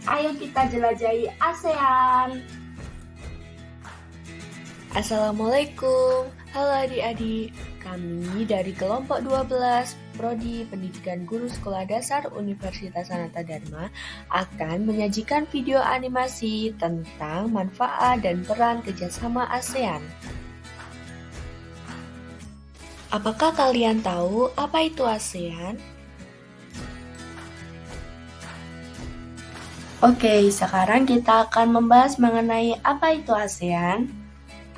Ayo kita jelajahi ASEAN. Assalamualaikum, halo adik-adik. Kami dari kelompok 12 Prodi Pendidikan Guru Sekolah Dasar Universitas Sanata Dharma akan menyajikan video animasi tentang manfaat dan peran kerjasama ASEAN. Apakah kalian tahu apa itu ASEAN? Oke, sekarang kita akan membahas mengenai apa itu ASEAN.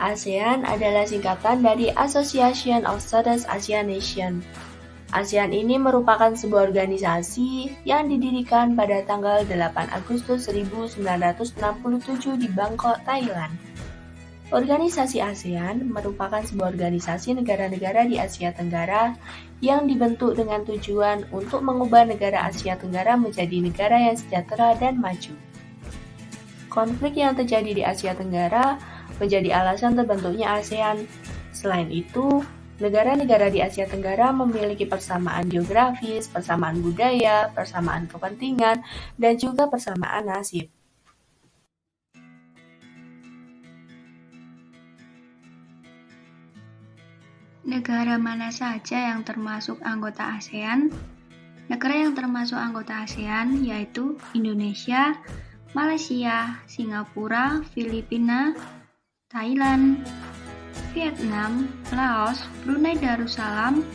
ASEAN adalah singkatan dari Association of Southeast Asian Nations. ASEAN ini merupakan sebuah organisasi yang didirikan pada tanggal 8 Agustus 1967 di Bangkok, Thailand. Organisasi ASEAN merupakan sebuah organisasi negara-negara di Asia Tenggara yang dibentuk dengan tujuan untuk mengubah negara Asia Tenggara menjadi negara yang sejahtera dan maju. Konflik yang terjadi di Asia Tenggara menjadi alasan terbentuknya ASEAN. Selain itu, negara-negara di Asia Tenggara memiliki persamaan geografis, persamaan budaya, persamaan kepentingan, dan juga persamaan nasib. Negara mana saja yang termasuk anggota ASEAN? Negara yang termasuk anggota ASEAN yaitu Indonesia, Malaysia, Singapura, Filipina, Thailand, Vietnam, Laos, Brunei Darussalam,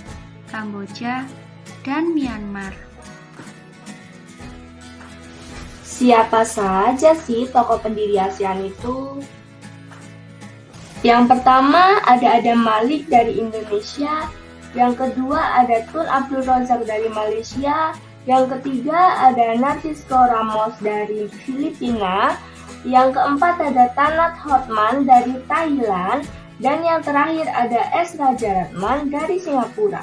Kamboja, dan Myanmar. Siapa saja sih tokoh pendiri ASEAN itu? Yang pertama ada Adam Malik dari Indonesia, yang kedua ada Tun Abdul Razak dari Malaysia, yang ketiga ada Narcisco Ramos dari Filipina, yang keempat ada Tanat Hotman dari Thailand, dan yang terakhir ada S. Rajaratnam dari Singapura.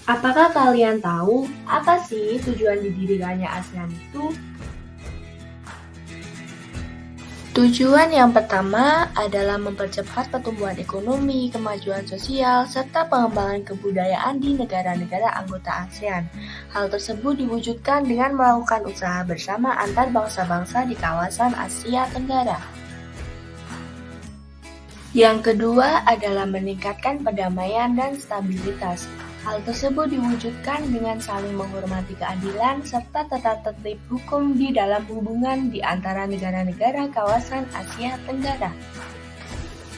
Apakah kalian tahu apa sih tujuan didirikannya ASEAN itu? Tujuan yang pertama adalah mempercepat pertumbuhan ekonomi, kemajuan sosial, serta pengembangan kebudayaan di negara-negara anggota ASEAN. Hal tersebut diwujudkan dengan melakukan usaha bersama antar bangsa-bangsa di kawasan Asia Tenggara. Yang kedua adalah meningkatkan perdamaian dan stabilitas. Hal tersebut diwujudkan dengan saling menghormati keadilan serta tata tertib hukum di dalam hubungan di antara negara-negara kawasan Asia Tenggara.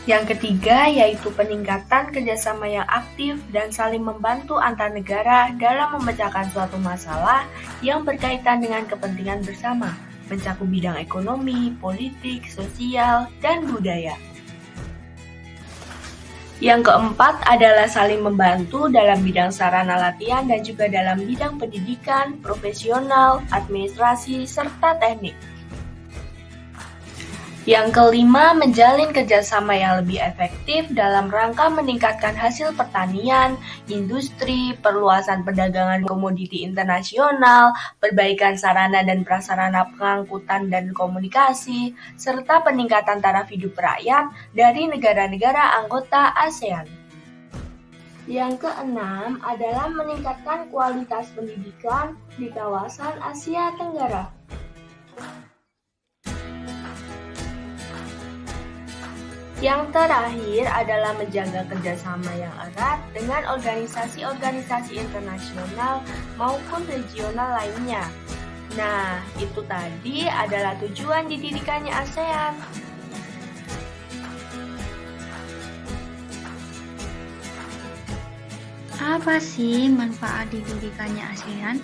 Yang ketiga yaitu peningkatan kerjasama yang aktif dan saling membantu antar negara dalam memecahkan suatu masalah yang berkaitan dengan kepentingan bersama, mencakup bidang ekonomi, politik, sosial, dan budaya. Yang keempat adalah saling membantu dalam bidang sarana latihan dan juga dalam bidang pendidikan, profesional, administrasi, serta teknik. Yang kelima, menjalin kerjasama yang lebih efektif dalam rangka meningkatkan hasil pertanian, industri, perluasan perdagangan komoditi internasional, perbaikan sarana dan prasarana pengangkutan dan komunikasi, serta peningkatan taraf hidup rakyat dari negara-negara anggota ASEAN. Yang keenam adalah meningkatkan kualitas pendidikan di kawasan Asia Tenggara. Yang terakhir adalah menjaga kerjasama yang erat dengan organisasi-organisasi internasional maupun regional lainnya. Nah, itu tadi adalah tujuan didirikannya ASEAN. Apa sih manfaat didirikannya ASEAN?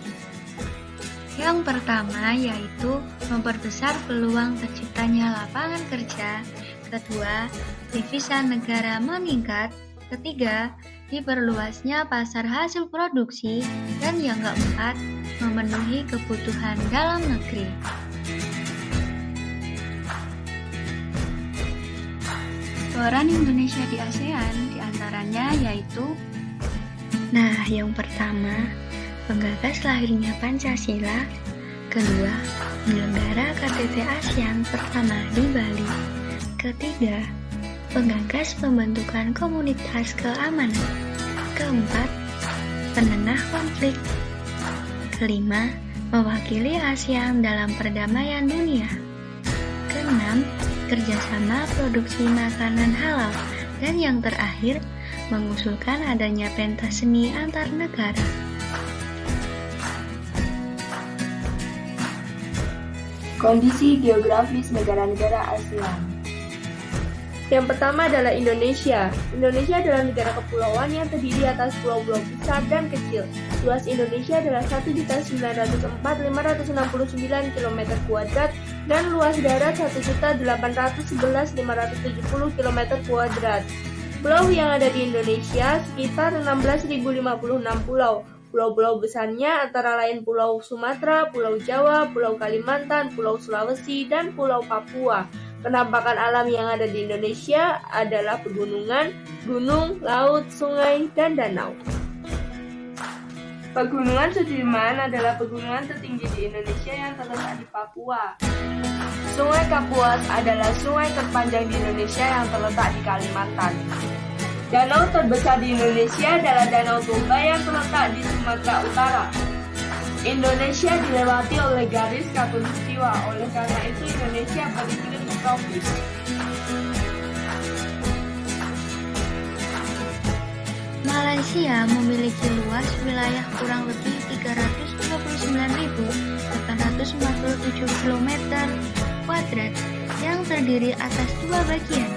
Yang pertama yaitu memperbesar peluang terciptanya lapangan kerja. Kedua, devisa negara meningkat. Ketiga, diperluasnya pasar hasil produksi. Dan yang keempat, memenuhi kebutuhan dalam negeri. Peran Indonesia di ASEAN diantaranya yaitu yang pertama, penggagas lahirnya Pancasila. Kedua, penyelenggara KTT ASEAN pertama di Bali. Ketiga, penggagas pembentukan komunitas keamanan. Keempat, penengah konflik. Kelima, mewakili ASEAN dalam perdamaian dunia. Keenam, kerjasama produksi makanan halal. Dan yang terakhir, mengusulkan adanya pentas seni antar negara. Kondisi geografis negara-negara ASEAN. Yang pertama adalah Indonesia. Indonesia adalah negara kepulauan yang terdiri atas pulau-pulau besar dan kecil. Luas Indonesia adalah 1.904.569 km² dan luas darat 1.811.570 km². Pulau yang ada di Indonesia sekitar 16.056 pulau. Pulau-pulau besarnya antara lain Pulau Sumatera, Pulau Jawa, Pulau Kalimantan, Pulau Sulawesi, dan Pulau Papua. Penampakan alam yang ada di Indonesia adalah pegunungan, gunung, laut, sungai, dan danau. Pegunungan Sudirman adalah pegunungan tertinggi di Indonesia yang terletak di Papua. Sungai Kapuas adalah sungai terpanjang di Indonesia yang terletak di Kalimantan. Danau terbesar di Indonesia adalah Danau Toba yang terletak di Sumatera Utara. Indonesia dilewati oleh garis khatulistiwa, oleh karena itu Indonesia beriklim tropis. Malaysia memiliki luas wilayah kurang lebih 329.847 km² yang terdiri atas dua bagian,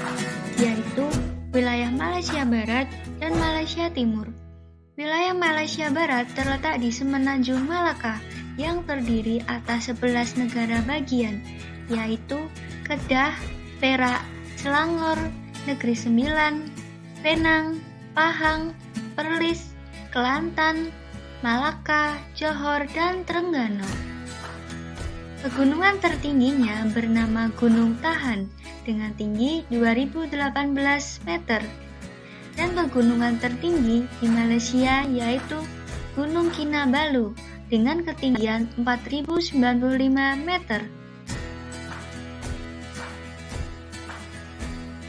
yaitu wilayah Malaysia Barat dan Malaysia Timur. Wilayah Malaysia Barat terletak di Semenanjung Malaka yang terdiri atas 11 negara bagian, yaitu Kedah, Perak, Selangor, Negeri Sembilan, Penang, Pahang, Perlis, Kelantan, Malaka, Johor, dan Trengganu. Pegunungan tertingginya bernama Gunung Tahan dengan tinggi 2018 meter. Dan pegunungan tertinggi di Malaysia yaitu Gunung Kinabalu dengan ketinggian 4095 meter.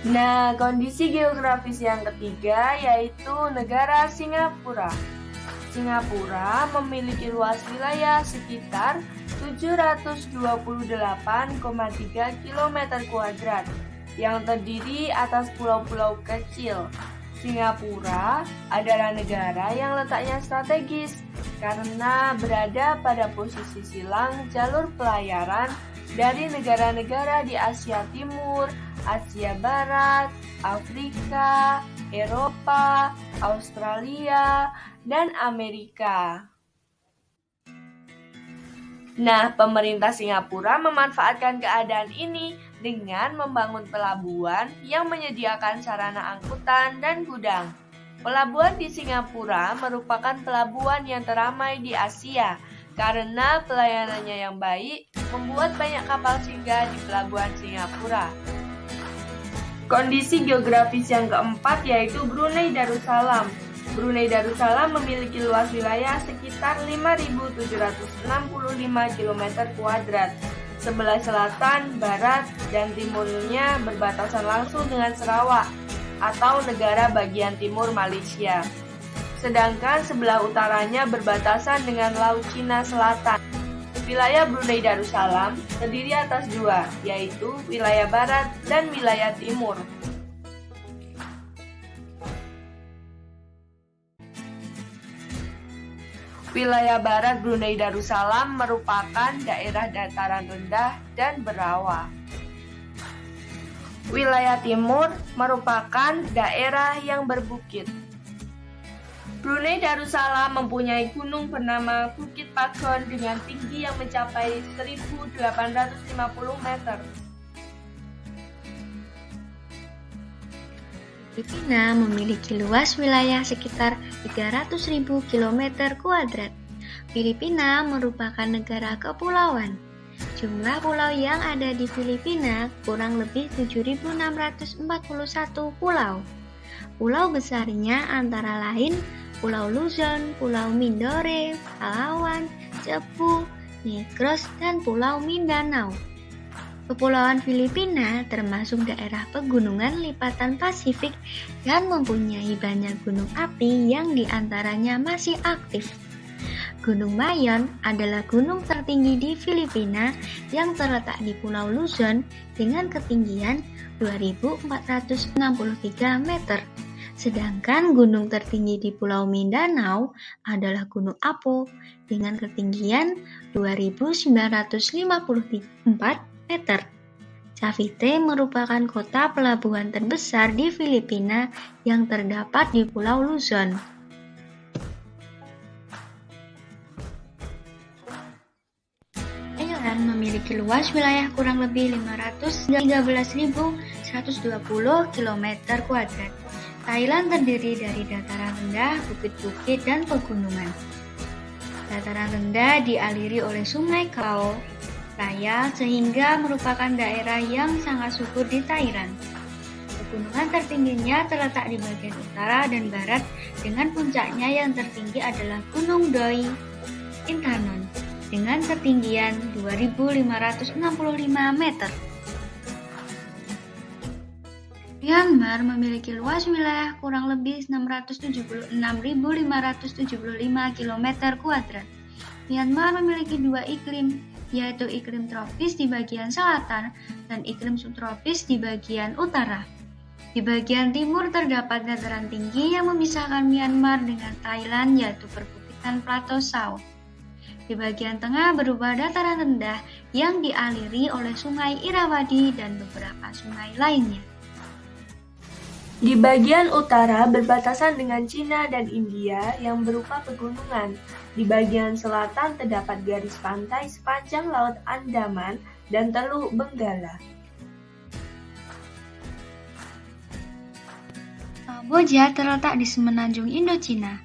Nah, kondisi geografis yang ketiga yaitu negara Singapura. Singapura memiliki luas wilayah sekitar 728,3 km² yang terdiri atas pulau-pulau kecil. Singapura adalah negara yang letaknya strategis karena berada pada posisi silang jalur pelayaran dari negara-negara di Asia Timur, Asia Barat, Afrika, Eropa, Australia, dan Amerika. Nah, pemerintah Singapura memanfaatkan keadaan ini dengan membangun pelabuhan yang menyediakan sarana angkutan dan gudang. Pelabuhan di Singapura merupakan pelabuhan yang teramai di Asia karena pelayanannya yang baik membuat banyak kapal singgah di pelabuhan Singapura. Kondisi geografis yang keempat yaitu Brunei Darussalam. Brunei Darussalam memiliki luas wilayah sekitar 5.765 km². Sebelah selatan, barat, dan timurnya berbatasan langsung dengan Sarawak atau negara bagian timur Malaysia. Sedangkan sebelah utaranya berbatasan dengan Laut Cina Selatan. Wilayah Brunei Darussalam terdiri atas dua, yaitu wilayah barat dan wilayah timur. Wilayah barat Brunei Darussalam merupakan daerah dataran rendah dan berawa. Wilayah timur merupakan daerah yang berbukit. Brunei Darussalam mempunyai gunung bernama Bukit Pagon dengan tinggi yang mencapai 1.850 meter. Filipina memiliki luas wilayah sekitar 300.000 km². Filipina merupakan negara kepulauan. Jumlah pulau yang ada di Filipina kurang lebih 7.641 pulau. Pulau besarnya antara lain Pulau Luzon, Pulau Mindoro, Palawan, Cebu, Negros, dan Pulau Mindanao. Kepulauan Filipina termasuk daerah pegunungan lipatan Pasifik dan mempunyai banyak gunung api yang diantaranya masih aktif. Gunung Mayon adalah gunung tertinggi di Filipina yang terletak di Pulau Luzon dengan ketinggian 2.463 meter. Sedangkan gunung tertinggi di Pulau Mindanao adalah Gunung Apo dengan ketinggian 2.954 meter. Cavite merupakan kota pelabuhan terbesar di Filipina yang terdapat di Pulau Luzon. Thailand memiliki luas wilayah kurang lebih 513.120 km². Thailand terdiri dari dataran rendah, bukit-bukit, dan pegunungan. Dataran rendah dialiri oleh Sungai Kao Raya sehingga merupakan daerah yang sangat subur di Thailand. Pegunungan tertingginya terletak di bagian utara dan barat dengan puncaknya yang tertinggi adalah Gunung Doi Intanon dengan ketinggian 2.565 meter. Myanmar memiliki luas wilayah kurang lebih 676.575 km². Myanmar memiliki dua iklim, yaitu iklim tropis di bagian selatan dan iklim subtropis di bagian utara. Di bagian timur terdapat dataran tinggi yang memisahkan Myanmar dengan Thailand, yaitu perbukitan Plateau South. Di bagian tengah berupa dataran rendah yang dialiri oleh Sungai Irrawaddy dan beberapa sungai lainnya. Di bagian utara berbatasan dengan Cina dan India yang berupa pegunungan. Di bagian selatan terdapat garis pantai sepanjang Laut Andaman dan Teluk Benggala. Kamboja terletak di semenanjung Indochina.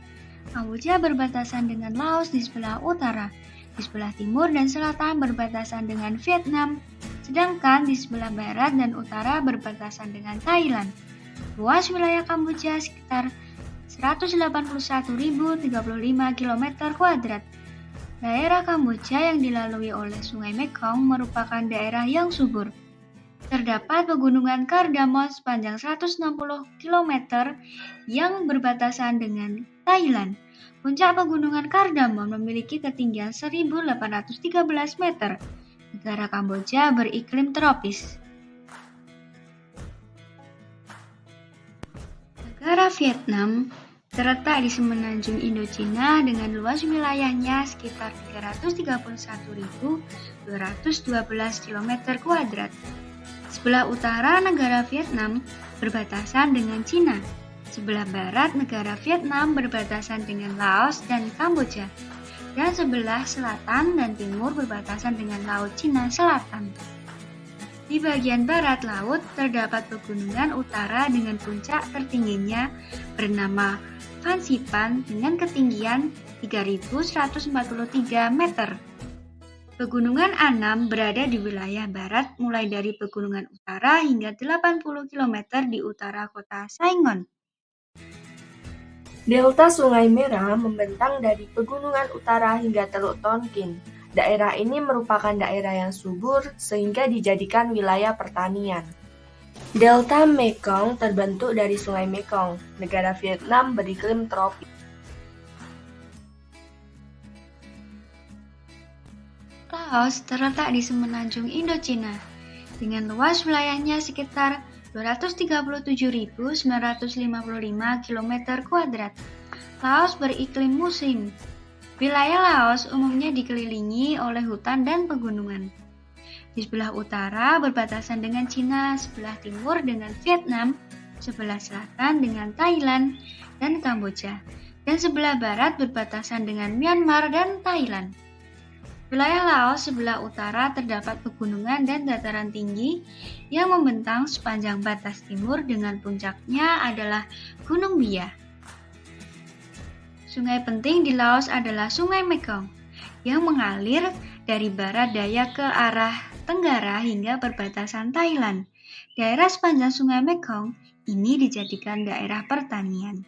Kamboja berbatasan dengan Laos di sebelah utara, di sebelah timur dan selatan berbatasan dengan Vietnam, sedangkan di sebelah barat dan utara berbatasan dengan Thailand. Luas wilayah Kamboja sekitar 181.035 km². Daerah Kamboja yang dilalui oleh Sungai Mekong merupakan daerah yang subur. Terdapat pegunungan Cardamom sepanjang 160 km yang berbatasan dengan Thailand. Puncak pegunungan Cardamom memiliki ketinggian 1.813 meter. Negara Kamboja beriklim tropis. Negara Vietnam terletak di semenanjung Indochina dengan luas wilayahnya sekitar 331.212 km². Sebelah utara negara Vietnam berbatasan dengan Cina. Sebelah barat negara Vietnam berbatasan dengan Laos dan Kamboja. Dan sebelah selatan dan timur berbatasan dengan Laut Cina Selatan. Di bagian barat laut terdapat pegunungan utara dengan puncak tertingginya bernama Phan Xipang dengan ketinggian 3.143 meter. Pegunungan Annam berada di wilayah barat mulai dari pegunungan utara hingga 80 km di utara kota Saigon. Delta Sungai Merah membentang dari pegunungan utara hingga Teluk Tonkin. Daerah ini merupakan daerah yang subur sehingga dijadikan wilayah pertanian. Delta Mekong terbentuk dari Sungai Mekong. Negara Vietnam beriklim tropis. Laos terletak di semenanjung Indochina dengan luas wilayahnya sekitar 237.955 km². Laos beriklim musim. Wilayah Laos umumnya dikelilingi oleh hutan dan pegunungan. Di sebelah utara berbatasan dengan Cina, sebelah timur dengan Vietnam, sebelah selatan dengan Thailand dan Kamboja, dan sebelah barat berbatasan dengan Myanmar dan Thailand. Wilayah Laos sebelah utara terdapat pegunungan dan dataran tinggi yang membentang sepanjang batas timur dengan puncaknya adalah Gunung Bia. Sungai penting di Laos adalah Sungai Mekong yang mengalir dari barat daya ke arah tenggara hingga perbatasan Thailand. Daerah sepanjang Sungai Mekong ini dijadikan daerah pertanian.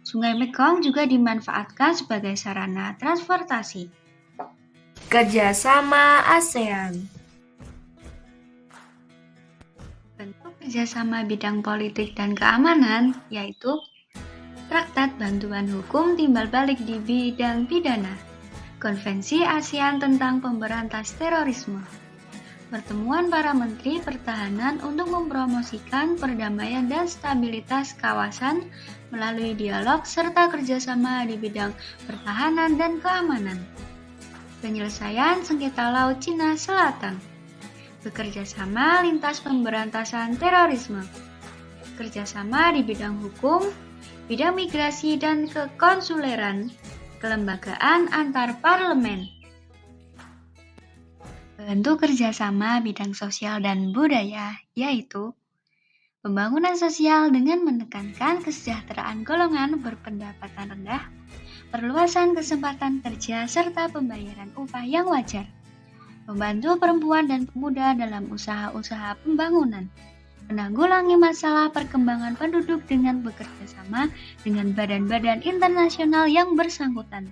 Sungai Mekong juga dimanfaatkan sebagai sarana transportasi. Kerjasama ASEAN. Bentuk kerjasama bidang politik dan keamanan yaitu Traktat Bantuan Hukum Timbal Balik di Bidang Pidana, Konvensi ASEAN tentang Pemberantas Terorisme. Pertemuan para menteri pertahanan untuk mempromosikan perdamaian dan stabilitas kawasan melalui dialog serta kerjasama di bidang pertahanan dan keamanan. Penyelesaian sengketa Laut Cina Selatan. Bekerjasama lintas pemberantasan terorisme. Kerjasama di bidang hukum, bidang migrasi dan kekonsuleran, kelembagaan antar parlemen. Bentuk kerjasama bidang sosial dan budaya, yaitu pembangunan sosial dengan menekankan kesejahteraan golongan berpendapatan rendah, perluasan kesempatan kerja serta pembayaran upah yang wajar, membantu perempuan dan pemuda dalam usaha-usaha pembangunan, menanggulangi masalah perkembangan penduduk dengan bekerja sama dengan badan-badan internasional yang bersangkutan,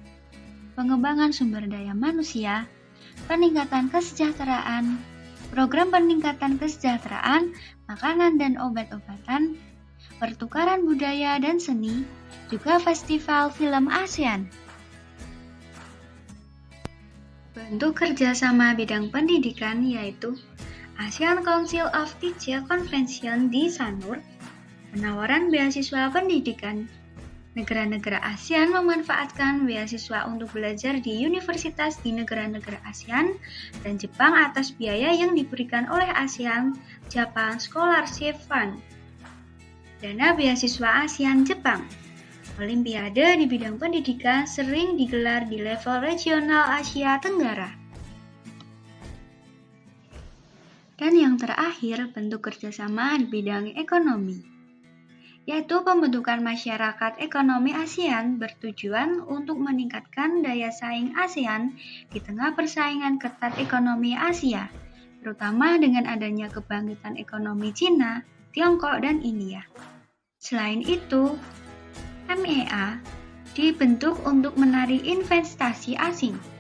pengembangan sumber daya manusia, peningkatan kesejahteraan, program peningkatan kesejahteraan, makanan dan obat-obatan, pertukaran budaya dan seni, juga festival film ASEAN. Bentuk kerjasama bidang pendidikan yaitu ASEAN Council of Teachers Convention di Sanur, penawaran beasiswa pendidikan. Negara-negara ASEAN memanfaatkan beasiswa untuk belajar di universitas di negara-negara ASEAN dan Jepang atas biaya yang diberikan oleh ASEAN Japan Scholarship Fund. Dana beasiswa ASEAN Jepang. Olimpiade di bidang pendidikan sering digelar di level regional Asia Tenggara. Dan yang terakhir, bentuk kerjasama di bidang ekonomi, yaitu pembentukan masyarakat ekonomi ASEAN bertujuan untuk meningkatkan daya saing ASEAN di tengah persaingan ketat ekonomi Asia, terutama dengan adanya kebangkitan ekonomi Cina, Tiongkok, dan India. Selain itu, MEA dibentuk untuk menarik investasi asing.